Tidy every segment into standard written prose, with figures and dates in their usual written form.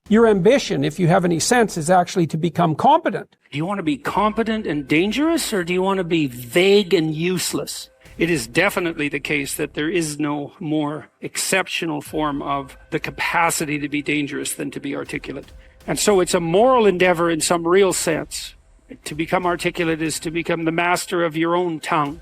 Your ambition, if you have any sense, is actually to become competent. Do you want to be competent and dangerous, or do you want to be vague and useless? It is definitely the case that there is no more exceptional form of the capacity to be dangerous than to be articulate. And so it's a moral endeavor in some real sense. To become articulate is to become the master of your own tongue.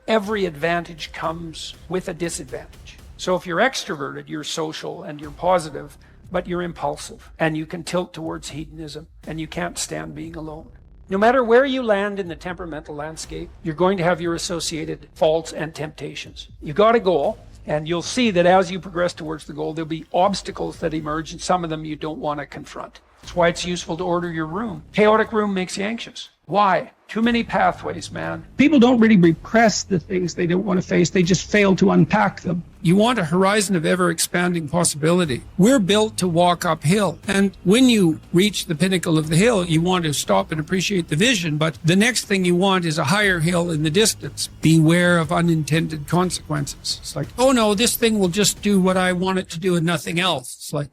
Every advantage comes with a disadvantage. So if you're extroverted, you're social and you're positive, but you're impulsive and you can tilt towards hedonism and you can't stand being alone. No matter where you land in the temperamental landscape, you're going to have your associated faults and temptations. You've got a goal, and you'll see that as you progress towards the goal, there'll be obstacles that emerge, and some of them you don't want to confront. That's why it's useful to order your room. Chaotic room makes you anxious. Why? Too many pathways, man. People don't really repress the things they don't want to face. They just fail to unpack them. You want a horizon of ever-expanding possibility. We're built to walk uphill. And when you reach the pinnacle of the hill, you want to stop and appreciate the vision. But the next thing you want is a higher hill in the distance. Beware of unintended consequences. It's like, oh no, this thing will just do what I want it to do and nothing else. It's like,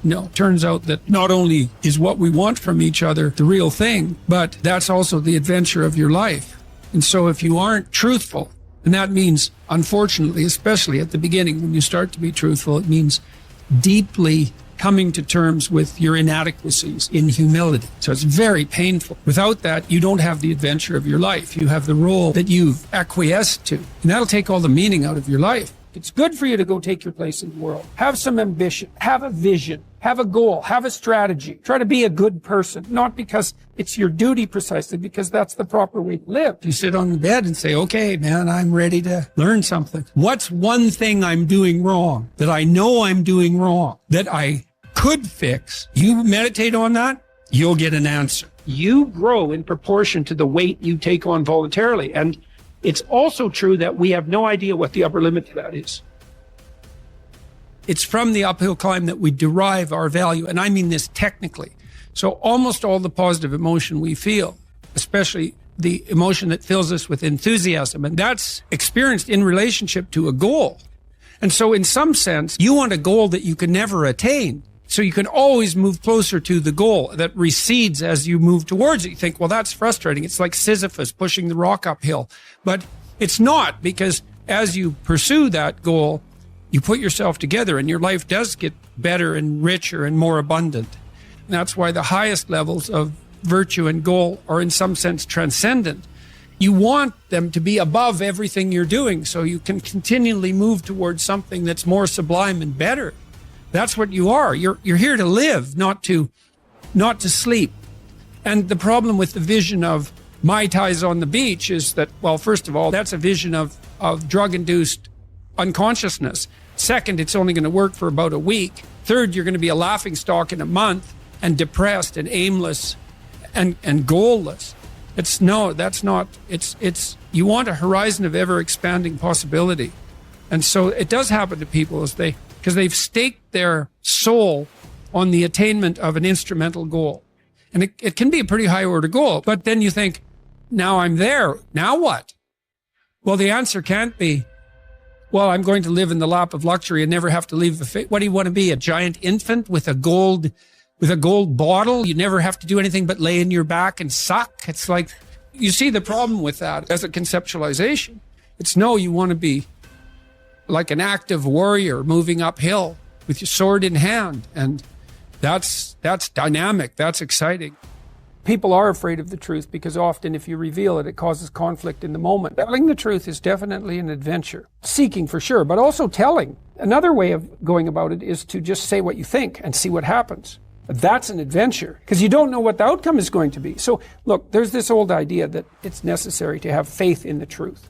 no, turns out that not only is what we want from each other the real thing, but that's also the adventure of your life. And so if you aren't truthful, and that means, unfortunately, especially at the beginning, when you start to be truthful, it means deeply coming to terms with your inadequacies in humility. So it's very painful. Without that, you don't have the adventure of your life. You have the role that you've acquiesced to. And that'll take all the meaning out of your life. It's good for you to go take your place in the world. Have some ambition, have a vision, have a goal, have a strategy. Try to be a good person, not because it's your duty precisely, because that's the proper way to live. You sit on the bed and say, okay, man, I'm ready to learn something. What's one thing I'm doing wrong that I know I'm doing wrong that I could fix? You meditate on that, you'll get an answer. You grow in proportion to the weight you take on voluntarily. And it's also true that we have no idea what the upper limit to that is. It's from the uphill climb that we derive our value, and I mean this technically. So almost all the positive emotion we feel, especially the emotion that fills us with enthusiasm, and that's experienced in relationship to a goal. And so in some sense, you want a goal that you can never attain. So you can always move closer to the goal that recedes as you move towards it. You think, well, that's frustrating. It's like Sisyphus pushing the rock uphill. But it's not, because as you pursue that goal, you put yourself together and your life does get better and richer and more abundant. And that's why the highest levels of virtue and goal are in some sense transcendent. You want them to be above everything you're doing so you can continually move towards something that's more sublime and better. That's what you are. You're here to live, not to sleep. And the problem with the vision of Mai Tais on the beach is that, well, first of all, that's a vision of drug-induced unconsciousness. Second, it's only going to work for about a week. Third, you're going to be a laughingstock in a month and depressed and aimless and goalless. You want a horizon of ever-expanding possibility. And so it does happen to people because they've staked their soul on the attainment of an instrumental goal. And it can be a pretty high order goal, but then you think, now I'm there, now what? Well, the answer can't be, well, I'm going to live in the lap of luxury and never have to leave the face. What do you want to be, a giant infant with a gold bottle? You never have to do anything but lay in your back and suck. It's like, you see the problem with that as a conceptualization. It's no, you want to be like an active warrior moving uphill with your sword in hand. And that's dynamic. That's exciting. People are afraid of the truth because often if you reveal it, it causes conflict in the moment. Telling the truth is definitely an adventure. Seeking for sure, but also telling. Another way of going about it is to just say what you think and see what happens. That's an adventure because you don't know what the outcome is going to be. So look, there's this old idea that it's necessary to have faith in the truth.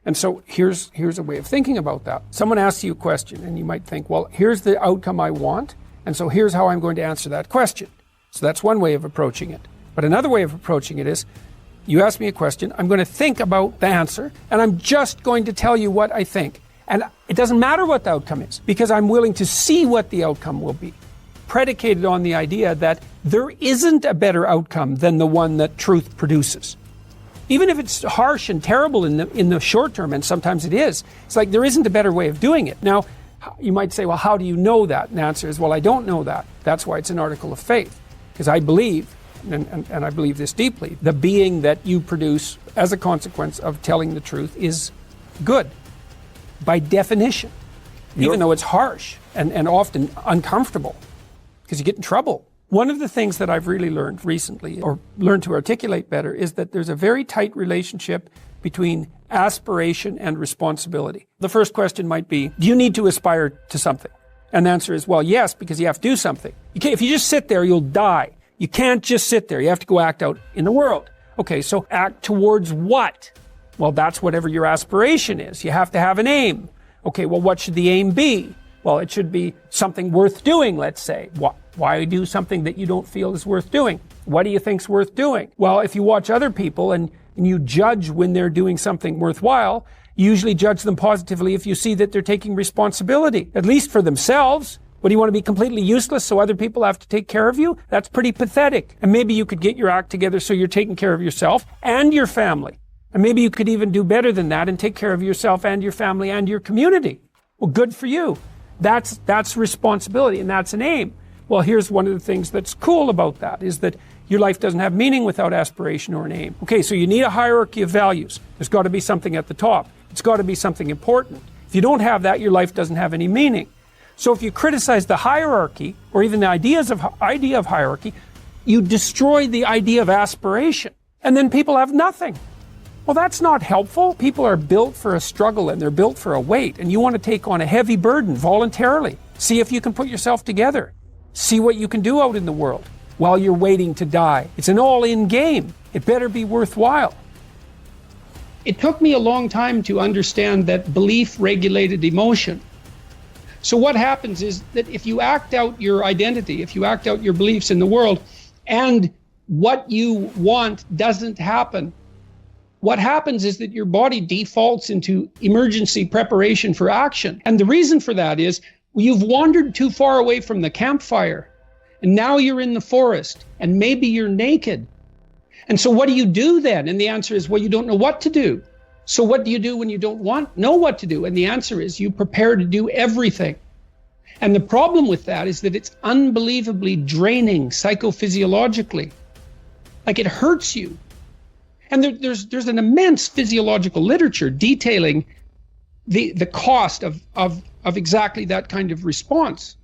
And so here's a way of thinking about that. Someone asks you a question and you might think, well, here's the outcome I want. And so here's how I'm going to answer that question. So that's one way of approaching it. But another way of approaching it is, you ask me a question, I'm going to think about the answer, and I'm just going to tell you what I think. And it doesn't matter what the outcome is, because I'm willing to see what the outcome will be, predicated on the idea that there isn't a better outcome than the one that truth produces. Even if it's harsh and terrible in the short term, and sometimes it is, it's like there isn't a better way of doing it. Now, You might say, well, how do you know that? And the answer is, well, I don't know that. That's why it's an article of faith. Because I believe, and I believe this deeply, the being that you produce as a consequence of telling the truth is good, by definition, even though it's harsh and often uncomfortable, because you get in trouble. One of the things that I've really learned recently, or learned to articulate better, is that there's a very tight relationship between aspiration and responsibility. The first question might be, do you need to aspire to something? And the answer is, well, yes, because you have to do something. If you just sit there, you'll die. You can't just sit there. You have to go act out in the world. Okay, so act towards what? Well, that's whatever your aspiration is. You have to have an aim. Okay, well, what should the aim be? Well, it should be something worth doing, let's say. Why do something that you don't feel is worth doing? What do you think's worth doing? Well, if you watch other people and you judge when they're doing something worthwhile, you usually judge them positively if you see that they're taking responsibility, at least for themselves. What, do you want to be completely useless so other people have to take care of you? That's pretty pathetic. And maybe you could get your act together so you're taking care of yourself and your family. And maybe you could even do better than that and take care of yourself and your family and your community. Well, good for you. That's responsibility, and that's an aim. Well, here's one of the things that's cool about that, is that your life doesn't have meaning without aspiration or an aim. Okay, so you need a hierarchy of values. There's got to be something at the top. It's got to be something important. If you don't have that, your life doesn't have any meaning. So if you criticize the hierarchy, or even the idea of hierarchy, you destroy the idea of aspiration. And then people have nothing. Well, that's not helpful. People are built for a struggle, and they're built for a weight, and you want to take on a heavy burden voluntarily. See if you can put yourself together. See what you can do out in the world while you're waiting to die. It's an all-in game. It better be worthwhile. It took me a long time to understand that belief regulated emotion. So what happens is that if you act out your identity, if you act out your beliefs in the world, and what you want doesn't happen, what happens is that your body defaults into emergency preparation for action. And the reason for that is you've wandered too far away from the campfire, and now you're in the forest, and maybe you're naked. And so what do you do then? And the answer is, well, you don't know what to do. So what do you do when you don't know what to do? And the answer is, you prepare to do everything. And the problem with that is that it's unbelievably draining psychophysiologically. Like, it hurts you. And there's an immense physiological literature detailing the cost of exactly that kind of response.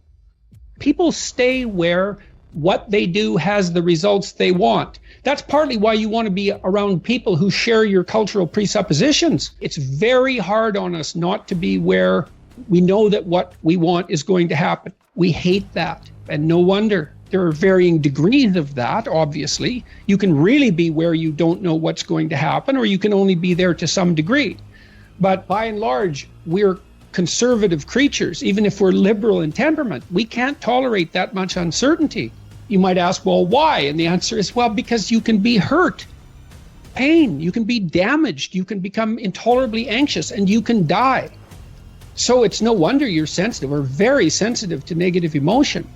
People stay where what they do has the results they want. That's partly why you want to be around people who share your cultural presuppositions. It's very hard on us not to be where we know that what we want is going to happen. We hate that, and no wonder. There are varying degrees of that, obviously. You can really be where you don't know what's going to happen, or you can only be there to some degree. But by and large, we're conservative creatures. Even if we're liberal in temperament, we can't tolerate that much uncertainty. You might ask, well, why? And the answer is, well, because you can be hurt, pain, you can be damaged, you can become intolerably anxious, and you can die. So it's no wonder you're sensitive, or very sensitive, to negative emotion.